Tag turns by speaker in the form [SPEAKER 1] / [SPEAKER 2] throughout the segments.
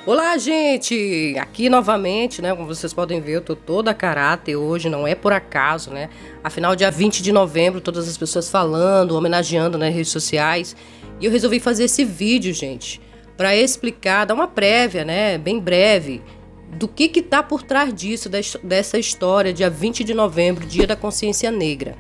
[SPEAKER 1] Olá, gente! Aqui novamente, né? Como vocês podem ver, eu tô toda a caráter hoje, não é por acaso, né? Afinal, dia 20 de novembro, todas as pessoas falando, homenageando nas redes sociais. E eu resolvi fazer esse vídeo, gente, para explicar, dar uma prévia, né? Bem breve, do que tá por trás disso, dessa história, dia 20 de novembro, Dia da Consciência Negra.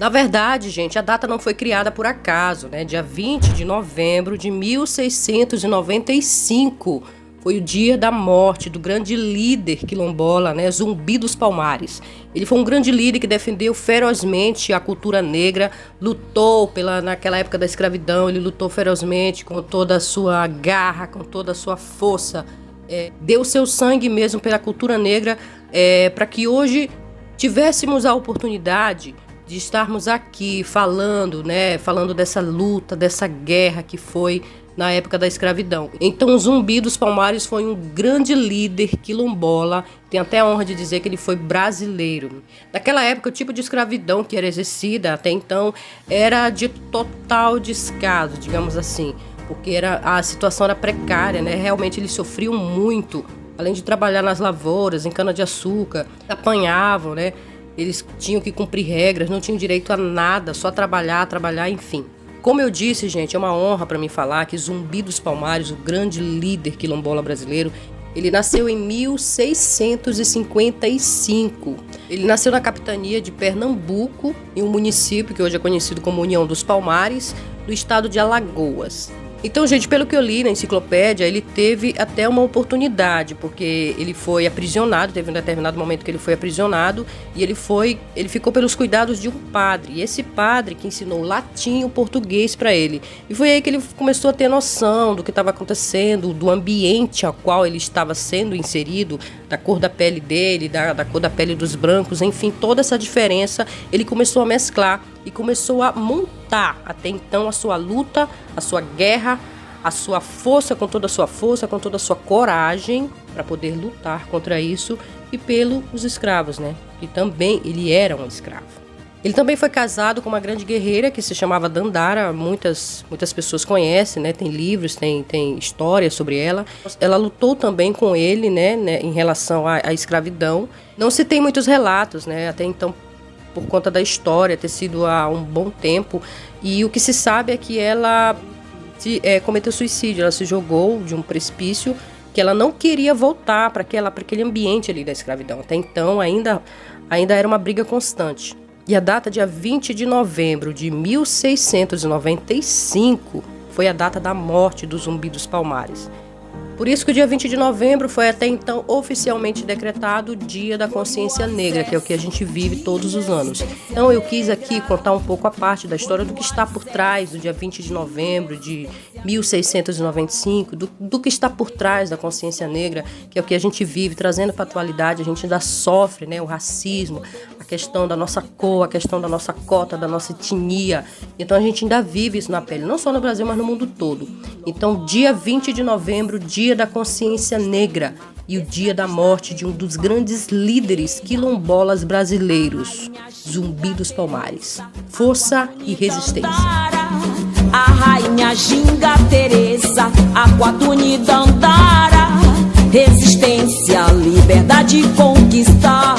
[SPEAKER 1] Na verdade, gente, a data não foi criada por acaso, né? Dia 20 de novembro de 1695 foi o dia da morte do grande líder quilombola, né? Zumbi dos Palmares. Ele foi um grande líder que defendeu ferozmente a cultura negra, lutou naquela época da escravidão, ele lutou ferozmente com toda a sua garra, com toda a sua força, deu seu sangue mesmo pela cultura negra, para que hoje tivéssemos a oportunidade de estarmos aqui falando, né, falando dessa luta, dessa guerra que foi na época da escravidão. Então, Zumbi dos Palmares foi um grande líder quilombola, tem até a honra de dizer que ele foi brasileiro. Naquela época, o tipo de escravidão que era exercida até então era de total descaso, digamos assim, porque a situação era precária, né? Realmente eles sofriam muito, além de trabalhar nas lavouras, em cana-de-açúcar, apanhavam, né? Eles tinham que cumprir regras, não tinham direito a nada, só trabalhar, enfim. Como eu disse, gente, é uma honra para mim falar que Zumbi dos Palmares, o grande líder quilombola brasileiro, ele nasceu em 1655. Ele nasceu na capitania de Pernambuco, em um município que hoje é conhecido como União dos Palmares, do estado de Alagoas. Então, gente, pelo que eu li na enciclopédia, ele teve até uma oportunidade, porque ele foi aprisionado, teve um determinado momento que ele foi aprisionado, e ele ficou pelos cuidados de um padre, e esse padre que ensinou latim e o português para ele. E foi aí que ele começou a ter noção do que estava acontecendo, do ambiente ao qual ele estava sendo inserido, da cor da pele dele, da cor da pele dos brancos, enfim, toda essa diferença, ele começou a mesclar e começou a montar até então a sua luta, a sua guerra, a sua força, com toda a sua força, com toda a sua coragem para poder lutar contra isso e pelos escravos, né? E também ele era um escravo. Ele também foi casado com uma grande guerreira que se chamava Dandara, muitas pessoas conhecem, né? Tem livros, tem histórias sobre ela. Ela lutou também com ele, né? Em relação à escravidão. Não se tem muitos relatos, né? Até então, por conta da história ter sido há um bom tempo, e o que se sabe é que ela cometeu suicídio, ela se jogou de um precipício, que ela não queria voltar para aquele ambiente ali da escravidão. Até então ainda era uma briga constante. E a data dia 20 de novembro de 1695 foi a data da morte do Zumbi dos Palmares. Por isso que o dia 20 de novembro foi até então oficialmente decretado o Dia da Consciência Negra, que é o que a gente vive todos os anos. Então eu quis aqui contar um pouco a parte da história do que está por trás do dia 20 de novembro de 1695, do que está por trás da consciência negra, que é o que a gente vive, trazendo para a atualidade. A gente ainda sofre, né, o racismo, a questão da nossa cor, a questão da nossa cota, da nossa etnia. Então a gente ainda vive isso na pele, não só no Brasil, mas no mundo todo. Então, dia 20 de novembro, Dia da Consciência Negra, e o dia da morte de um dos grandes líderes quilombolas brasileiros, Zumbi dos Palmares. Força e resistência.
[SPEAKER 2] A rainha Ginga Teresa, a Quatuni Dandara, resistência, liberdade conquistar.